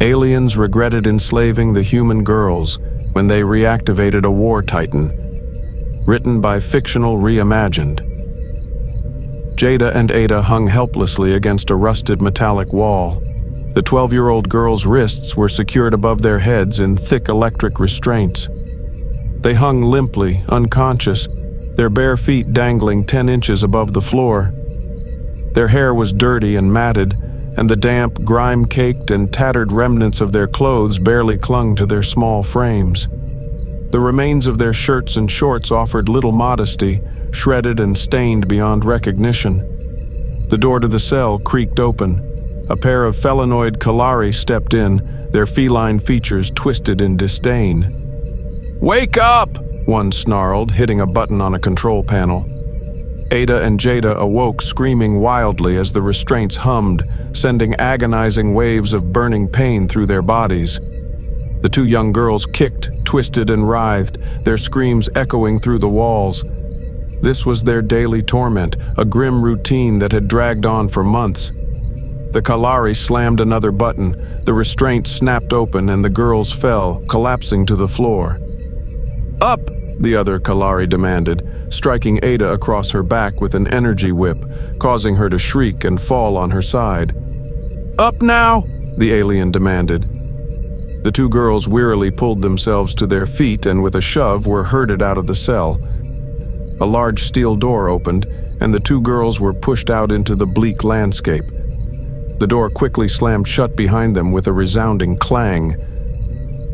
Aliens regretted enslaving the human girls when they reactivated a war titan. Written by FictionalReimagined. Jada and Ada hung helplessly against a rusted metallic wall. The 12-year-old girls' wrists were secured above their heads in thick electric restraints. They hung limply, unconscious, their bare feet dangling 10 inches above the floor. Their hair was dirty and matted, and the damp, grime-caked and tattered remnants of their clothes barely clung to their small frames. The remains of their shirts and shorts offered little modesty, shredded and stained beyond recognition. The door to the cell creaked open. A pair of felinoid Kalari stepped in, their feline features twisted in disdain. "Wake up!" one snarled, hitting a button on a control panel. Ada and Jada awoke, screaming wildly as the restraints hummed, sending agonizing waves of burning pain through their bodies. The two young girls kicked, twisted, and writhed, their screams echoing through the walls. This was their daily torment, a grim routine that had dragged on for months. The Kalari slammed another button, the restraint snapped open, and the girls fell, collapsing to the floor. "Up!" the other Kalari demanded, striking Ada across her back with an energy whip, causing her to shriek and fall on her side. "Up now!" the alien demanded. The two girls wearily pulled themselves to their feet and with a shove were herded out of the cell. A large steel door opened, and the two girls were pushed out into the bleak landscape. The door quickly slammed shut behind them with a resounding clang.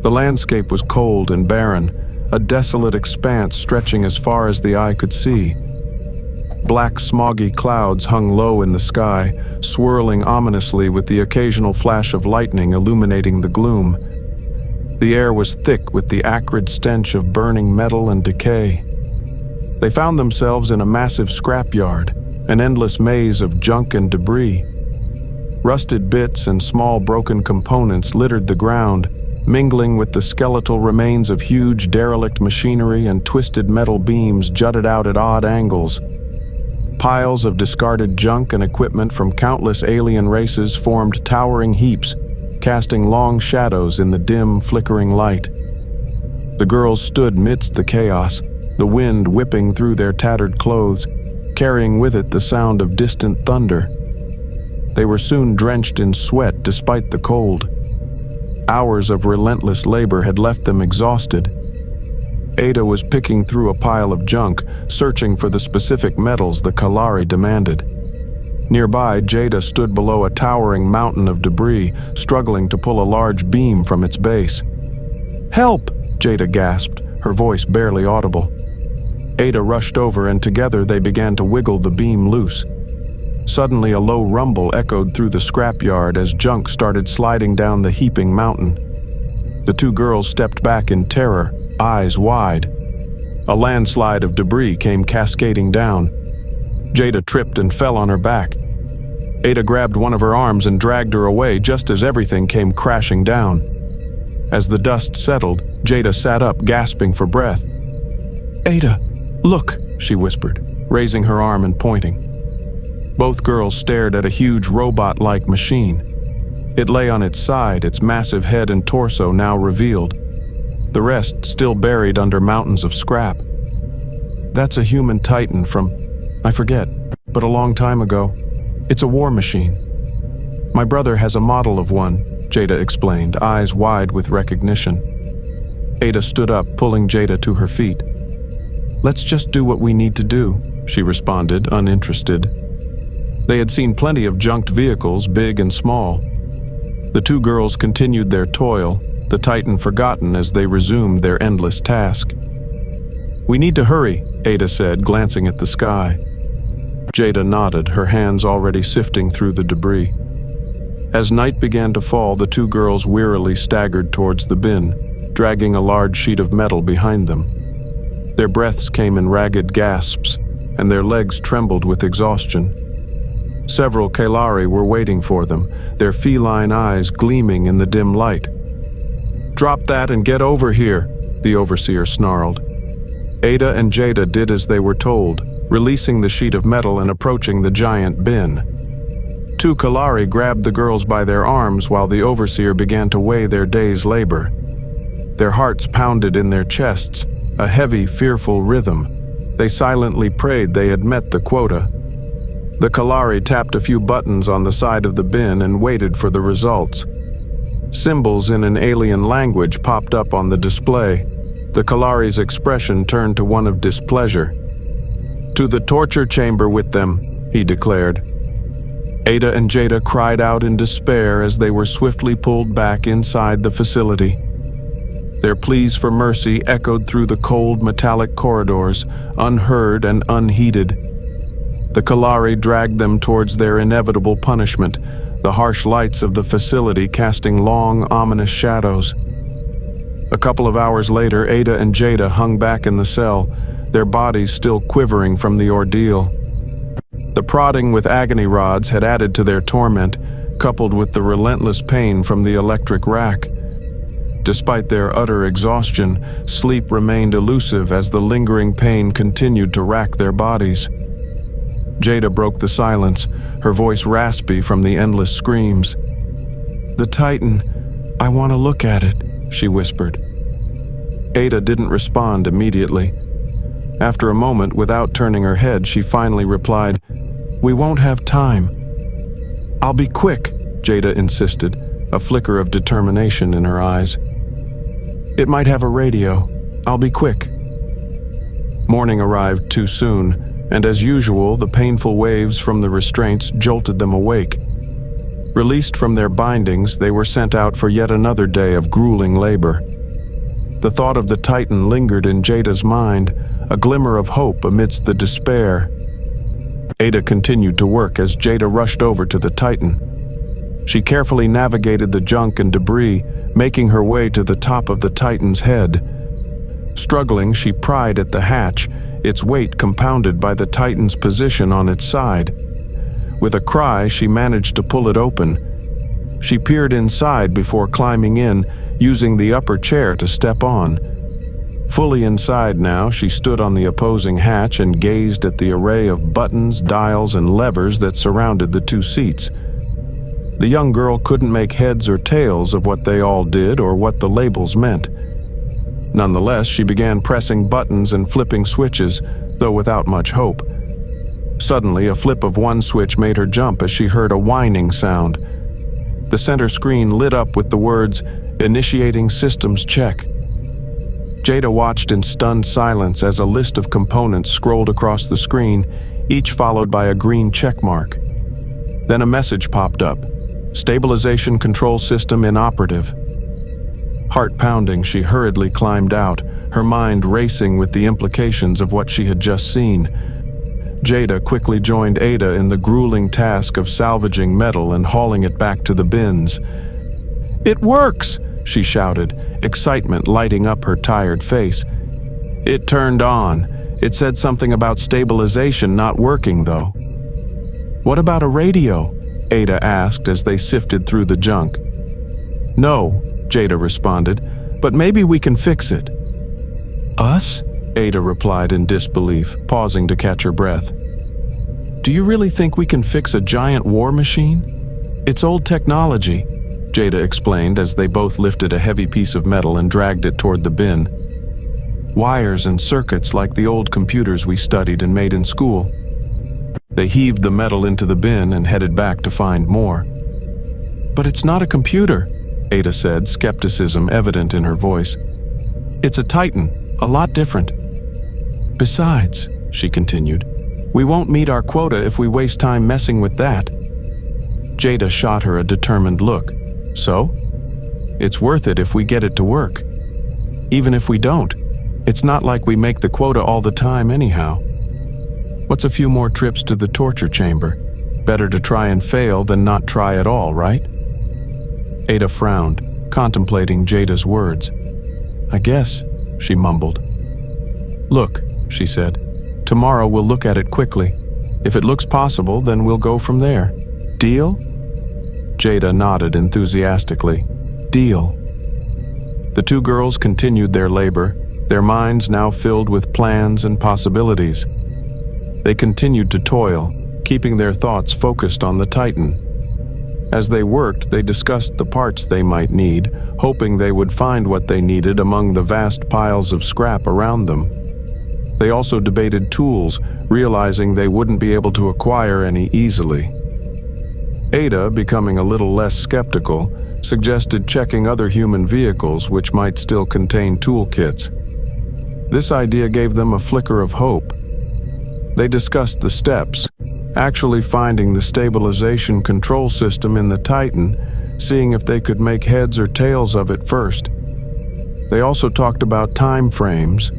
The landscape was cold and barren, a desolate expanse stretching as far as the eye could see. Black, smoggy clouds hung low in the sky, swirling ominously with the occasional flash of lightning illuminating the gloom. The air was thick with the acrid stench of burning metal and decay. They found themselves in a massive scrapyard, an endless maze of junk and debris. Rusted bits and small broken components littered the ground, mingling with the skeletal remains of huge derelict machinery, and twisted metal beams jutted out at odd angles. Piles of discarded junk and equipment from countless alien races formed towering heaps, casting long shadows in the dim, flickering light. The girls stood midst the chaos, the wind whipping through their tattered clothes, carrying with it the sound of distant thunder. They were soon drenched in sweat despite the cold. Hours of relentless labor had left them exhausted. Ada was picking through a pile of junk, searching for the specific metals the Kalari demanded. Nearby, Jada stood below a towering mountain of debris, struggling to pull a large beam from its base. "Help!" Jada gasped, her voice barely audible. Ada rushed over, and together they began to wiggle the beam loose. Suddenly, a low rumble echoed through the scrapyard as junk started sliding down the heaping mountain. The two girls stepped back in terror, eyes wide. A landslide of debris came cascading down. Jada tripped and fell on her back. Ada grabbed one of her arms and dragged her away just as everything came crashing down. As the dust settled, Jada sat up, gasping for breath. "Ada, look," she whispered, raising her arm and pointing. Both girls stared at a huge robot-like machine. It lay on its side, its massive head and torso now revealed. The rest still buried under mountains of scrap. "That's a human titan from, I forget, but a long time ago. It's a war machine. My brother has a model of one," Jada explained, eyes wide with recognition. Ada stood up, pulling Jada to her feet. "Let's just do what we need to do," she responded, uninterested. They had seen plenty of junked vehicles, big and small. The two girls continued their toil, the titan forgotten as they resumed their endless task. "We need to hurry," Ada said, glancing at the sky. Jada nodded, her hands already sifting through the debris. As night began to fall, the two girls wearily staggered towards the bin, dragging a large sheet of metal behind them. Their breaths came in ragged gasps, and their legs trembled with exhaustion. Several Kalari were waiting for them, their feline eyes gleaming in the dim light. "Drop that and get over here," the overseer snarled. Ada and Jada did as they were told, releasing the sheet of metal and approaching the giant bin. 2 Kalari grabbed the girls by their arms while the overseer began to weigh their day's labor. Their hearts pounded in their chests, a heavy, fearful rhythm. They silently prayed they had met the quota. The Kalari tapped a few buttons on the side of the bin and waited for the results. Symbols in an alien language popped up on the display. The Kalari's expression turned to one of displeasure. "To the torture chamber with them," he declared. Ada and Jada cried out in despair as they were swiftly pulled back inside the facility. Their pleas for mercy echoed through the cold metallic corridors, unheard and unheeded. The Kalari dragged them towards their inevitable punishment, the harsh lights of the facility casting long, ominous shadows. A couple of hours later, Ada and Jada hung back in the cell, their bodies still quivering from the ordeal. The prodding with agony rods had added to their torment, coupled with the relentless pain from the electric rack. Despite their utter exhaustion, sleep remained elusive as the lingering pain continued to rack their bodies. Jada broke the silence, her voice raspy from the endless screams. "The Titan, I want to look at it," she whispered. Ada didn't respond immediately. After a moment, without turning her head, she finally replied, "We won't have time." "I'll be quick," Jada insisted, a flicker of determination in her eyes. "It might have a radio. I'll be quick." Morning arrived too soon, and as usual, the painful waves from the restraints jolted them awake. Released from their bindings, they were sent out for yet another day of grueling labor. The thought of the Titan lingered in Jada's mind, a glimmer of hope amidst the despair. Ada continued to work as Jada rushed over to the Titan. She carefully navigated the junk and debris, making her way to the top of the Titan's head. Struggling, she pried at the hatch, its weight compounded by the Titan's position on its side. With a cry, she managed to pull it open. She peered inside before climbing in, using the upper chair to step on. Fully inside now, she stood on the opposing hatch and gazed at the array of buttons, dials, and levers that surrounded the 2 seats. The young girl couldn't make heads or tails of what they all did or what the labels meant. Nonetheless, she began pressing buttons and flipping switches, though without much hope. Suddenly, a flip of one switch made her jump as she heard a whining sound. The center screen lit up with the words, "Initiating systems check." Jada watched in stunned silence as a list of components scrolled across the screen, each followed by a green check mark. Then a message popped up. "Stabilization control system inoperative." Heart pounding, she hurriedly climbed out, her mind racing with the implications of what she had just seen. Jada quickly joined Ada in the grueling task of salvaging metal and hauling it back to the bins. "It works!" she shouted, excitement lighting up her tired face. "It turned on. It said something about stabilization not working, though." "What about a radio?" Ada asked as they sifted through the junk. "No," Jada responded, "but maybe we can fix it." "Us?" Ada replied in disbelief, pausing to catch her breath. "Do you really think we can fix a giant war machine? It's old technology," Jada explained as they both lifted a heavy piece of metal and dragged it toward the bin. "Wires and circuits like the old computers we studied and made in school." They heaved the metal into the bin and headed back to find more. "But it's not a computer," Ada said, skepticism evident in her voice. "It's a Titan, a lot different. Besides," she continued, "we won't meet our quota if we waste time messing with that." Jada shot her a determined look. "So? It's worth it if we get it to work. Even if we don't, it's not like we make the quota all the time anyhow. What's a few more trips to the torture chamber? Better to try and fail than not try at all, right?" Ada frowned, contemplating Jada's words. "I guess," she mumbled. "Look," she said, "tomorrow we'll look at it quickly. If it looks possible, then we'll go from there. Deal?" Jada nodded enthusiastically. "Deal." The 2 girls continued their labor, their minds now filled with plans and possibilities. They continued to toil, keeping their thoughts focused on the Titan, As they worked, they discussed the parts they might need, hoping they would find what they needed among the vast piles of scrap around them. They also debated tools, realizing they wouldn't be able to acquire any easily. Ada, becoming a little less skeptical, suggested checking other human vehicles which might still contain toolkits. This idea gave them a flicker of hope. They discussed the steps, actually finding the stabilization control system in the Titan, seeing if they could make heads or tails of it first. They also talked about time frames.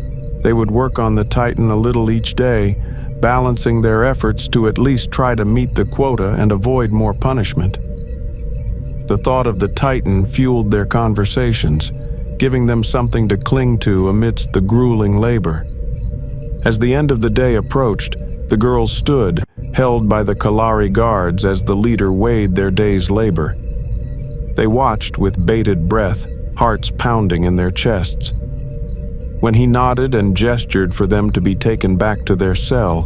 They would work on the Titan a little each day, balancing their efforts to at least try to meet the quota and avoid more punishment. The thought of the Titan fueled their conversations, giving them something to cling to amidst the grueling labor. As the end of the day approached, the girls stood, held by the Kalari guards as the leader weighed their day's labor. They watched with bated breath, hearts pounding in their chests. When he nodded and gestured for them to be taken back to their cell,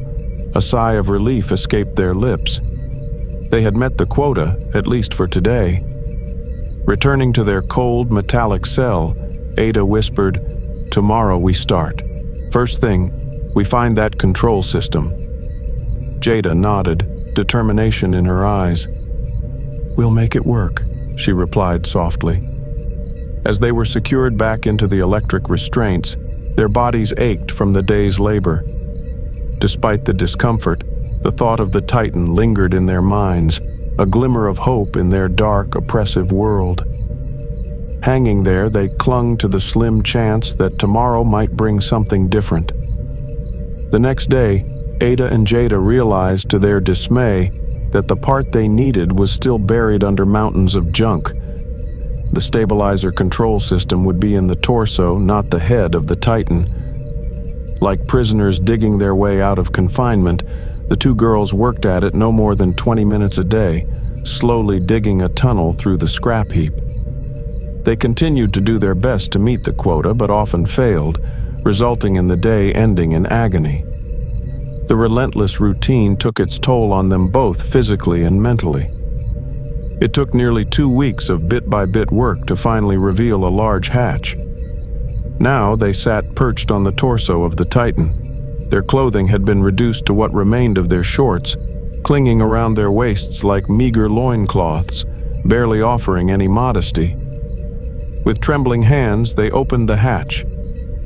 a sigh of relief escaped their lips. They had met the quota, at least for today. Returning to their cold, metallic cell, Ada whispered, "Tomorrow we start. First thing, we find that control system." Jada nodded, determination in her eyes. "We'll make it work," she replied softly. As they were secured back into the electric restraints, their bodies ached from the day's labor. Despite the discomfort, the thought of the Titan lingered in their minds, a glimmer of hope in their dark, oppressive world. Hanging there, they clung to the slim chance that tomorrow might bring something different. The next day, Ada and Jada realized to their dismay that the part they needed was still buried under mountains of junk. The stabilizer control system would be in the torso, not the head of the Titan. Like prisoners digging their way out of confinement, the two girls worked at it no more than 20 minutes a day, slowly digging a tunnel through the scrap heap. They continued to do their best to meet the quota, but often failed, resulting in the day ending in agony. The relentless routine took its toll on them both physically and mentally. It took nearly 2 weeks of bit-by-bit work to finally reveal a large hatch. Now they sat perched on the torso of the Titan. Their clothing had been reduced to what remained of their shorts, clinging around their waists like meager loincloths, barely offering any modesty. With trembling hands, they opened the hatch.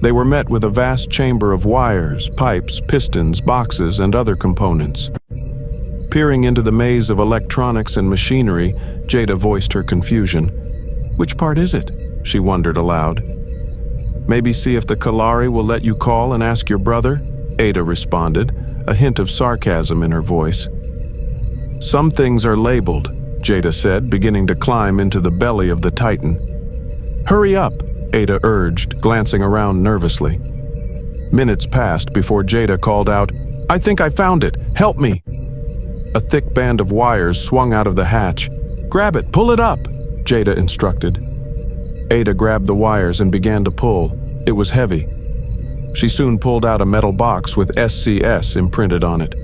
They were met with a vast chamber of wires, pipes, pistons, boxes, and other components. Peering into the maze of electronics and machinery, Jada voiced her confusion. "Which part is it?" she wondered aloud. "Maybe see if the Kalari will let you call and ask your brother?" Ada responded, a hint of sarcasm in her voice. "Some things are labeled," Jada said, beginning to climb into the belly of the Titan. "Hurry up," Ada urged, glancing around nervously. Minutes passed before Jada called out, "I think I found it! Help me!" A thick band of wires swung out of the hatch. "Grab it! Pull it up!" Jada instructed. Ada grabbed the wires and began to pull. It was heavy. She soon pulled out a metal box with SCS imprinted on it.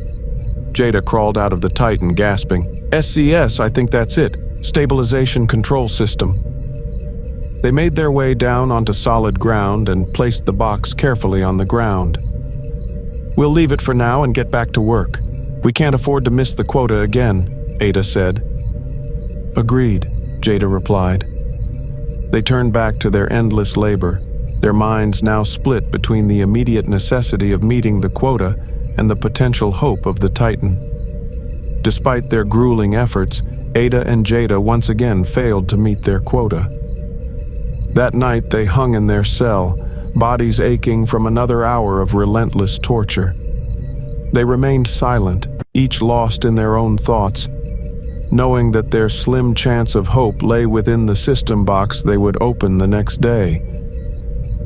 Jada crawled out of the Titan, gasping, "SCS, I think that's it. Stabilization Control System." They made their way down onto solid ground and placed the box carefully on the ground. "We'll leave it for now and get back to work. We can't afford to miss the quota again," Ada said. "Agreed," Jada replied. They turned back to their endless labor, their minds now split between the immediate necessity of meeting the quota and the potential hope of the Titan. Despite their grueling efforts, Ada and Jada once again failed to meet their quota. That night they hung in their cell, bodies aching from another hour of relentless torture. They remained silent, each lost in their own thoughts, knowing that their slim chance of hope lay within the system box they would open the next day.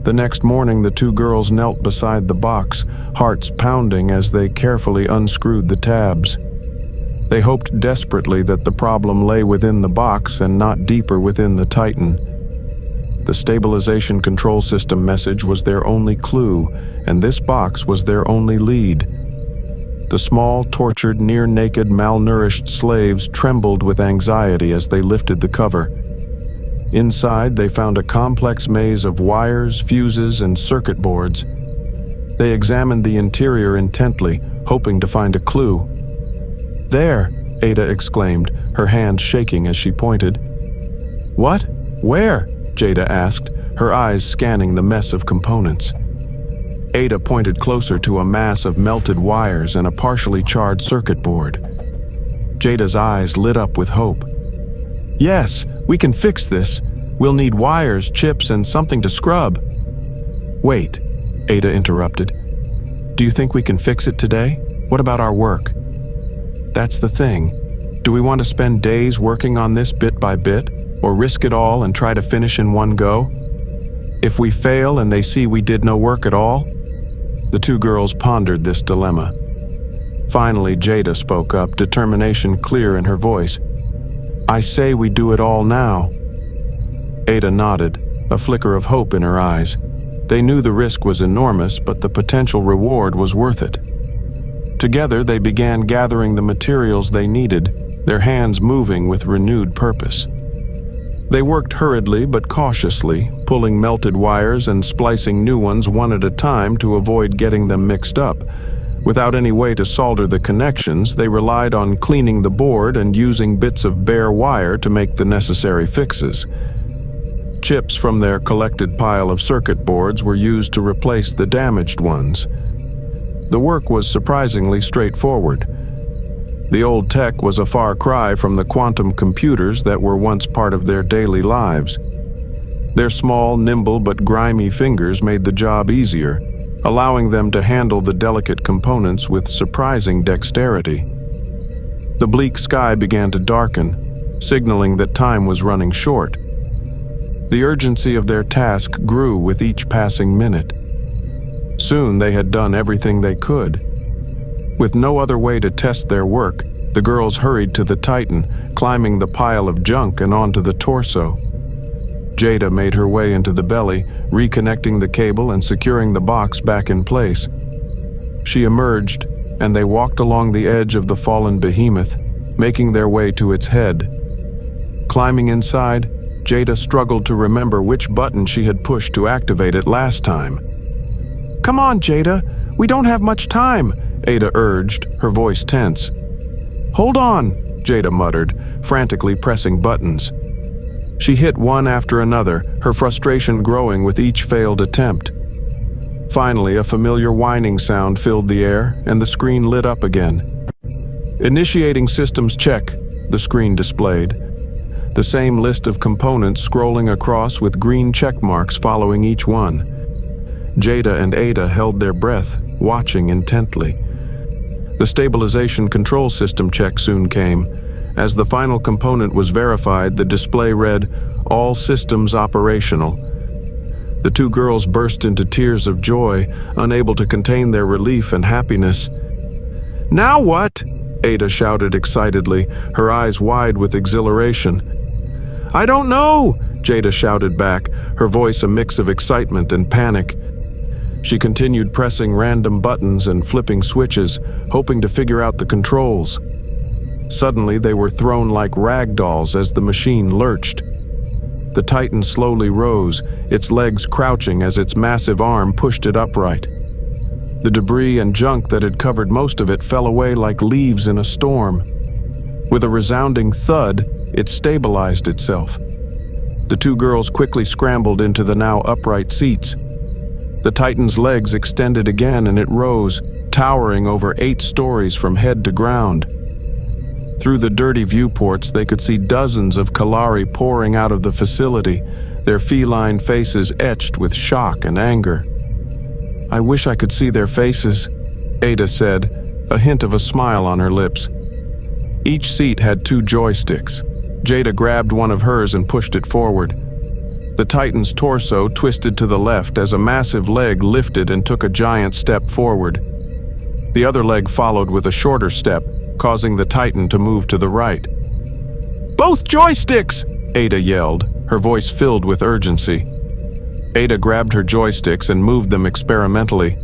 The next morning, the two girls knelt beside the box, hearts pounding as they carefully unscrewed the tabs. They hoped desperately that the problem lay within the box and not deeper within the Titan. The stabilization control system message was their only clue, and this box was their only lead. The small, tortured, near-naked, malnourished slaves trembled with anxiety as they lifted the cover. Inside, they found a complex maze of wires, fuses, and circuit boards. They examined the interior intently, hoping to find a clue. "There!" Ada exclaimed, her hand shaking as she pointed. "What? Where?" Jada asked, her eyes scanning the mess of components. Ada pointed closer to a mass of melted wires and a partially charred circuit board. Jada's eyes lit up with hope. "Yes, we can fix this. We'll need wires, chips, and something to scrub." "Wait," Ada interrupted. "Do you think we can fix it today? What about our work?" "That's the thing. Do we want to spend days working on this bit by bit, or risk it all and try to finish in one go? If we fail and they see we did no work at all?" The two girls pondered this dilemma. Finally, Jada spoke up, determination clear in her voice. "I say we do it all now." Ada nodded, a flicker of hope in her eyes. They knew the risk was enormous, but the potential reward was worth it. Together, they began gathering the materials they needed, their hands moving with renewed purpose. They worked hurriedly but cautiously, pulling melted wires and splicing new ones one at a time to avoid getting them mixed up. Without any way to solder the connections, they relied on cleaning the board and using bits of bare wire to make the necessary fixes. Chips from their collected pile of circuit boards were used to replace the damaged ones. The work was surprisingly straightforward. The old tech was a far cry from the quantum computers that were once part of their daily lives. Their small, nimble but grimy fingers made the job easier, allowing them to handle the delicate components with surprising dexterity. The bleak sky began to darken, signaling that time was running short. The urgency of their task grew with each passing minute. Soon they had done everything they could. With no other way to test their work, the girls hurried to the Titan, climbing the pile of junk and onto the torso. Jada made her way into the belly, reconnecting the cable and securing the box back in place. She emerged, and they walked along the edge of the fallen behemoth, making their way to its head. Climbing inside, Jada struggled to remember which button she had pushed to activate it last time. "Come on, Jada, we don't have much time," Ada urged, her voice tense. "Hold on," Jada muttered, frantically pressing buttons. She hit one after another, her frustration growing with each failed attempt. Finally, a familiar whining sound filled the air, and the screen lit up again. "Initiating systems check," the screen displayed. The same list of components scrolling across with green check marks following each one. Jada and Ada held their breath, watching intently. The stabilization control system check soon came. As the final component was verified, the display read, "All systems operational." The two girls burst into tears of joy, unable to contain their relief and happiness. "Now what?" Ada shouted excitedly, her eyes wide with exhilaration. "I don't know," Jada shouted back, her voice a mix of excitement and panic. She continued pressing random buttons and flipping switches, hoping to figure out the controls. Suddenly, they were thrown like rag dolls as the machine lurched. The Titan slowly rose, its legs crouching as its massive arm pushed it upright. The debris and junk that had covered most of it fell away like leaves in a storm. With a resounding thud, it stabilized itself. The two girls quickly scrambled into the now upright seats. The Titan's legs extended again and it rose, towering over 8 stories from head to ground. Through the dirty viewports, they could see dozens of Kalari pouring out of the facility, their feline faces etched with shock and anger. "I wish I could see their faces," Ada said, a hint of a smile on her lips. Each seat had 2 joysticks. Jada grabbed one of hers and pushed it forward. The Titan's torso twisted to the left as a massive leg lifted and took a giant step forward. The other leg followed with a shorter step, causing the Titan to move to the right. "Both joysticks!" Ada yelled, her voice filled with urgency. Ada grabbed her joysticks and moved them experimentally.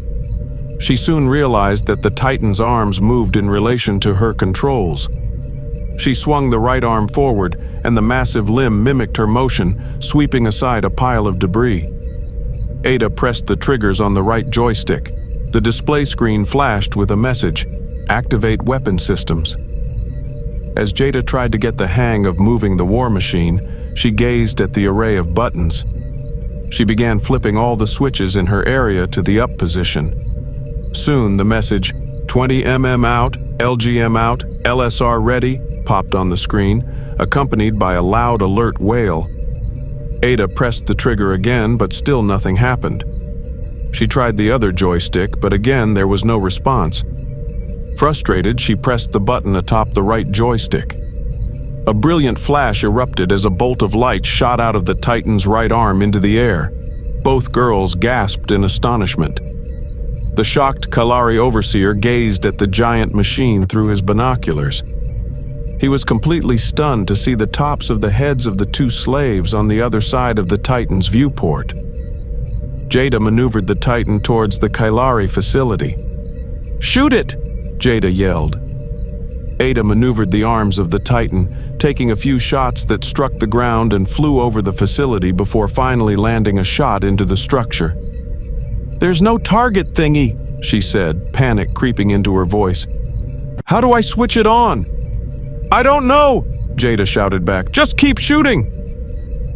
She soon realized that the Titan's arms moved in relation to her controls. She swung the right arm forward, and the massive limb mimicked her motion, sweeping aside a pile of debris. Ada pressed the triggers on the right joystick. The display screen flashed with a message: "Activate weapon systems." As Jada tried to get the hang of moving the war machine, she gazed at the array of buttons. She began flipping all the switches in her area to the up position. Soon the message, 20 mm out, LGM out, LSR ready, popped on the screen, accompanied by a loud alert wail. Ada pressed the trigger again, but still nothing happened. She tried the other joystick, but again there was no response. Frustrated, she pressed the button atop the right joystick. A brilliant flash erupted as a bolt of light shot out of the Titan's right arm into the air. Both girls gasped in astonishment. The shocked Kalari overseer gazed at the giant machine through his binoculars. He was completely stunned to see the tops of the heads of the two slaves on the other side of the Titan's viewport. Jada maneuvered the Titan towards the Kalari facility. "Shoot it!" Jada yelled. Ada maneuvered the arms of the Titan, taking a few shots that struck the ground and flew over the facility before finally landing a shot into the structure. "There's no target thingy," she said, panic creeping into her voice. "How do I switch it on?" "I don't know," Jada shouted back. "Just keep shooting."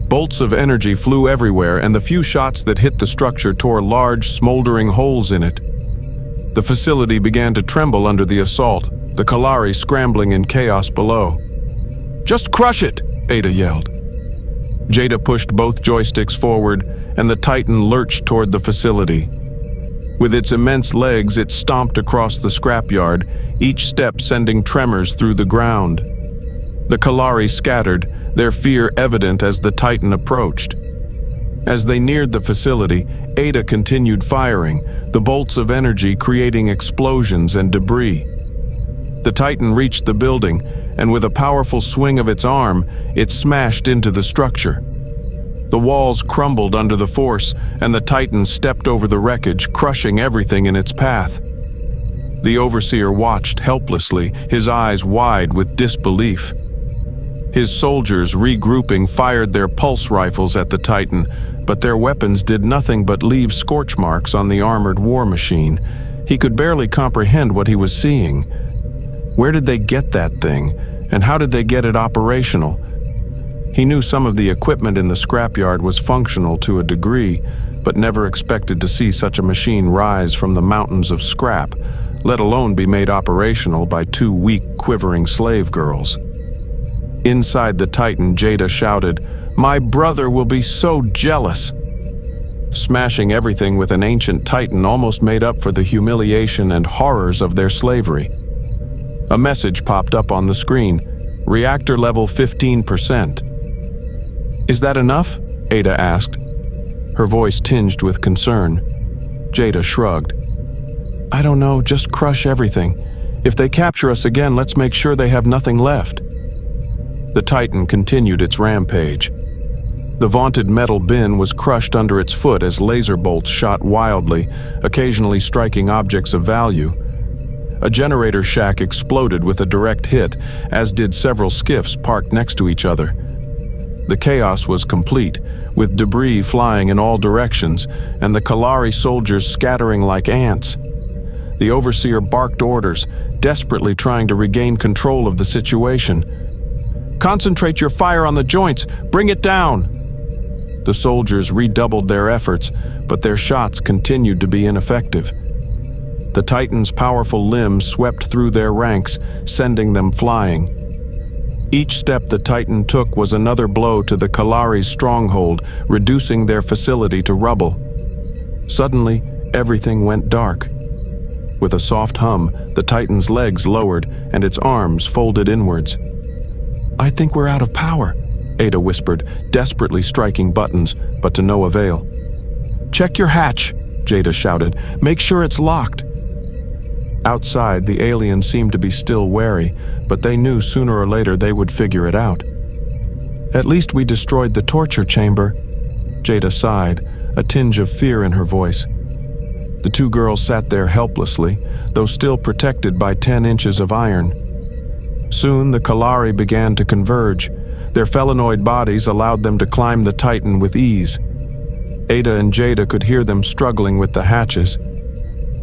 Bolts of energy flew everywhere, and the few shots that hit the structure tore large, smoldering holes in it. The facility began to tremble under the assault, the Kalari scrambling in chaos below. "Just crush it," Ada yelled. Jada pushed both joysticks forward, and the Titan lurched toward the facility. With its immense legs, it stomped across the scrapyard, each step sending tremors through the ground. The Kalari scattered, their fear evident as the Titan approached. As they neared the facility, Ada continued firing, the bolts of energy creating explosions and debris. The Titan reached the building, and with a powerful swing of its arm, it smashed into the structure. The walls crumbled under the force, and the Titan stepped over the wreckage, crushing everything in its path. The overseer watched helplessly, his eyes wide with disbelief. His soldiers, regrouping, fired their pulse rifles at the Titan, but their weapons did nothing but leave scorch marks on the armored war machine. He could barely comprehend what he was seeing. Where did they get that thing, and how did they get it operational? He knew some of the equipment in the scrapyard was functional to a degree, but never expected to see such a machine rise from the mountains of scrap, let alone be made operational by two weak, quivering slave girls. Inside the Titan, Jada shouted, "My brother will be so jealous!" Smashing everything with an ancient Titan almost made up for the humiliation and horrors of their slavery. A message popped up on the screen, "Reactor level 15%. "Is that enough?" Ada asked, her voice tinged with concern. Jada shrugged. "I don't know, just crush everything. If they capture us again, let's make sure they have nothing left." The Titan continued its rampage. The vaunted metal bin was crushed under its foot as laser bolts shot wildly, occasionally striking objects of value. A generator shack exploded with a direct hit, as did several skiffs parked next to each other. The chaos was complete, with debris flying in all directions, and the Kalari soldiers scattering like ants. The overseer barked orders, desperately trying to regain control of the situation. "Concentrate your fire on the joints! Bring it down!" The soldiers redoubled their efforts, but their shots continued to be ineffective. The Titan's powerful limbs swept through their ranks, sending them flying. Each step the Titan took was another blow to the Kalari's stronghold, reducing their facility to rubble. Suddenly, everything went dark. With a soft hum, the Titan's legs lowered and its arms folded inwards. "I think we're out of power," Ada whispered, desperately striking buttons, but to no avail. "Check your hatch," Jada shouted. "Make sure it's locked." Outside, the aliens seemed to be still wary, but they knew sooner or later they would figure it out. "At least we destroyed the torture chamber," Jada sighed, a tinge of fear in her voice. The two girls sat there helplessly, though still protected by 10 inches of iron. Soon the Kalari began to converge. Their felinoid bodies allowed them to climb the Titan with ease. Ada and Jada could hear them struggling with the hatches.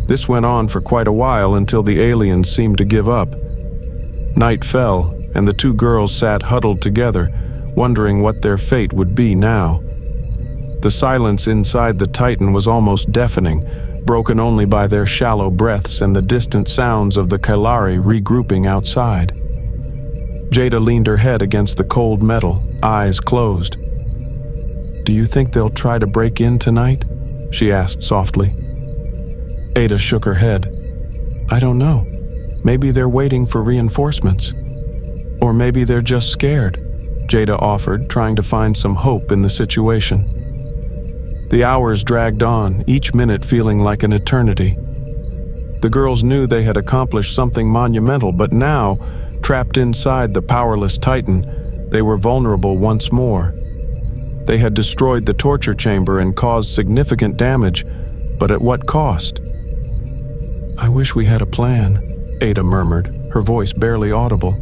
This went on for quite a while until the aliens seemed to give up. Night fell, and the two girls sat huddled together, wondering what their fate would be now. The silence inside the Titan was almost deafening, broken only by their shallow breaths and the distant sounds of the Kalari regrouping outside. Jada leaned her head against the cold metal, eyes closed. "Do you think they'll try to break in tonight?" she asked softly. Ada shook her head. "I don't know. Maybe they're waiting for reinforcements. Or maybe they're just scared," Jada offered, trying to find some hope in the situation. The hours dragged on, each minute feeling like an eternity. The girls knew they had accomplished something monumental, but now, trapped inside the powerless Titan, they were vulnerable once more. They had destroyed the torture chamber and caused significant damage, but at what cost? "I wish we had a plan," Ada murmured, her voice barely audible.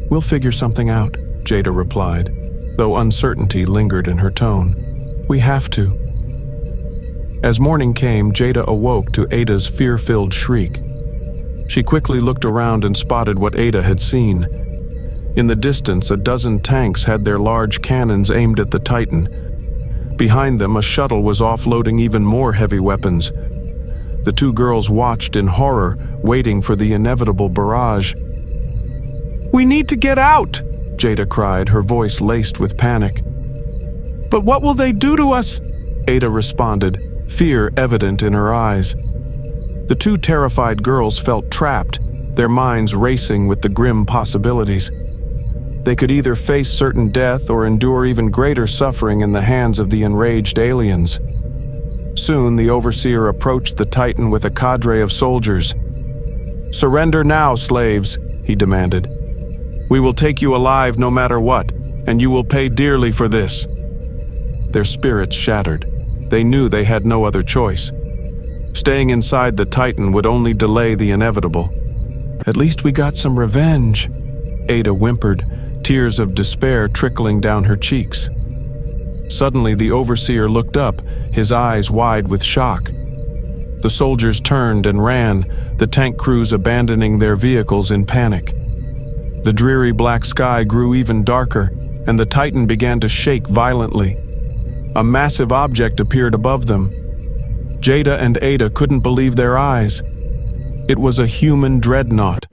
"We'll figure something out," Jada replied, though uncertainty lingered in her tone. "We have to." As morning came, Jada awoke to Ada's fear-filled shriek. She quickly looked around and spotted what Ada had seen. In the distance, a dozen tanks had their large cannons aimed at the Titan. Behind them, a shuttle was offloading even more heavy weapons. The two girls watched in horror, waiting for the inevitable barrage. "We need to get out!" Jada cried, her voice laced with panic. "But what will they do to us?" Ada responded, fear evident in her eyes. The two terrified girls felt trapped, their minds racing with the grim possibilities. They could either face certain death or endure even greater suffering in the hands of the enraged aliens. Soon, the Overseer approached the Titan with a cadre of soldiers. "Surrender now, slaves," he demanded. "We will take you alive no matter what, and you will pay dearly for this." Their spirits shattered. They knew they had no other choice. Staying inside the Titan would only delay the inevitable. "At least we got some revenge," Ada whimpered, tears of despair trickling down her cheeks. Suddenly, the Overseer looked up, his eyes wide with shock. The soldiers turned and ran, the tank crews abandoning their vehicles in panic. The dreary black sky grew even darker, and the Titan began to shake violently. A massive object appeared above them. Jada and Ada couldn't believe their eyes. It was a human dreadnought.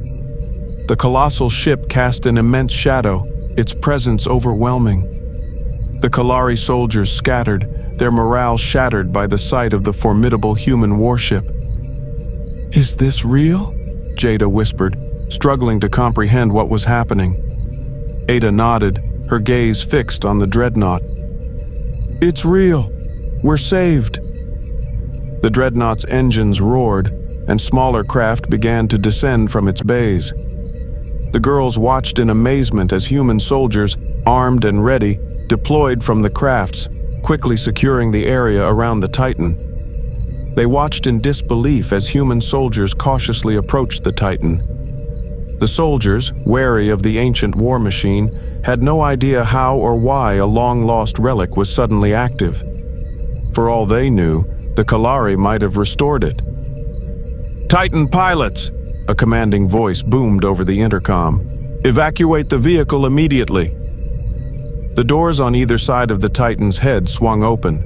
The colossal ship cast an immense shadow, its presence overwhelming. The Kalari soldiers scattered, their morale shattered by the sight of the formidable human warship. "Is this real?" Jada whispered, struggling to comprehend what was happening. Ada nodded, her gaze fixed on the dreadnought. "It's real. We're saved." The dreadnought's engines roared, and smaller craft began to descend from its bays. The girls watched in amazement as human soldiers, armed and ready, deployed from the crafts, quickly securing the area around the Titan. They watched in disbelief as human soldiers cautiously approached the Titan. The soldiers, wary of the ancient war machine, had no idea how or why a long-lost relic was suddenly active. For all they knew, the Kalari might have restored it. "Titan pilots!" a commanding voice boomed over the intercom. "Evacuate the vehicle immediately." The doors on either side of the Titan's head swung open.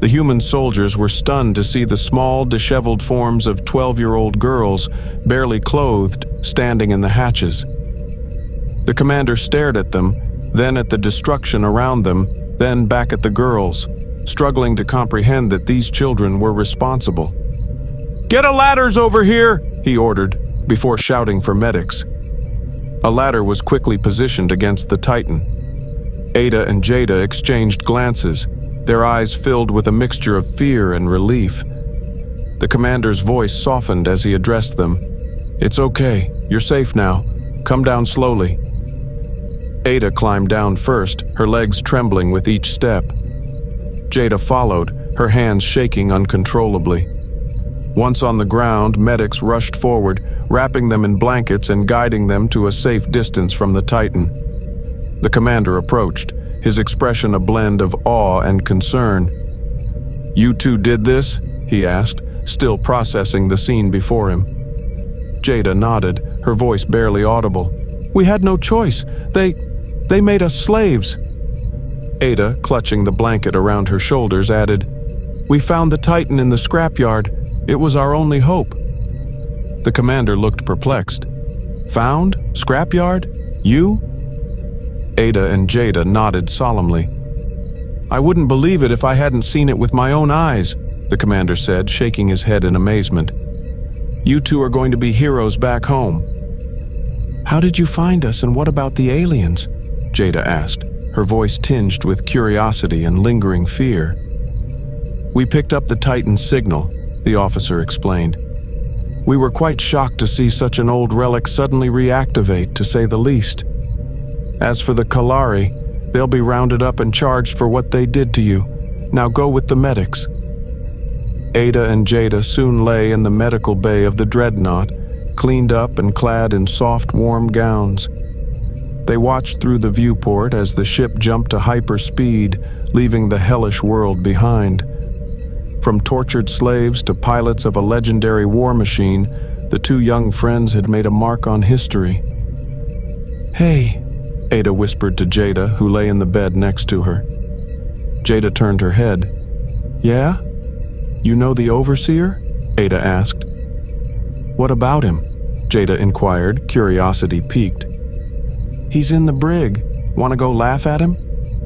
The human soldiers were stunned to see the small, disheveled forms of 12-year-old girls, barely clothed, standing in the hatches. The commander stared at them, then at the destruction around them, then back at the girls, struggling to comprehend that these children were responsible. "Get a ladders over here!" he ordered, before shouting for medics. A ladder was quickly positioned against the Titan. Ada and Jada exchanged glances, their eyes filled with a mixture of fear and relief. The commander's voice softened as he addressed them. "It's okay. You're safe now. Come down slowly." Ada climbed down first, her legs trembling with each step. Jada followed, her hands shaking uncontrollably. Once on the ground, medics rushed forward, wrapping them in blankets and guiding them to a safe distance from the Titan. The commander approached, his expression a blend of awe and concern. "You two did this?" he asked, still processing the scene before him. Jada nodded, her voice barely audible. "We had no choice. They made us slaves." Ada, clutching the blanket around her shoulders, added, "We found the Titan in the scrapyard. It was our only hope." The commander looked perplexed. "Found? Scrapyard? You?" Ada and Jada nodded solemnly. "I wouldn't believe it if I hadn't seen it with my own eyes," the commander said, shaking his head in amazement. "You two are going to be heroes back home." "How did you find us, and what about the aliens?" Jada asked, her voice tinged with curiosity and lingering fear. "We picked up the Titan's signal," the officer explained. "We were quite shocked to see such an old relic suddenly reactivate, to say the least. As for the Kalari, they'll be rounded up and charged for what they did to you. Now go with the medics." Ada and Jada soon lay in the medical bay of the dreadnought, cleaned up and clad in soft, warm gowns. They watched through the viewport as the ship jumped to hyperspeed, leaving the hellish world behind. From tortured slaves to pilots of a legendary war machine, the two young friends had made a mark on history. "Hey," Ada whispered to Jada, who lay in the bed next to her. Jada turned her head. "Yeah? You know the Overseer?" Ada asked. "What about him?" Jada inquired, curiosity piqued. "He's in the brig. Want to go laugh at him?"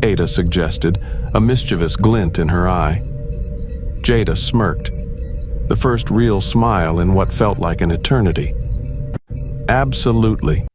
Ada suggested, a mischievous glint in her eye. Jada smirked, the first real smile in what felt like an eternity. "Absolutely."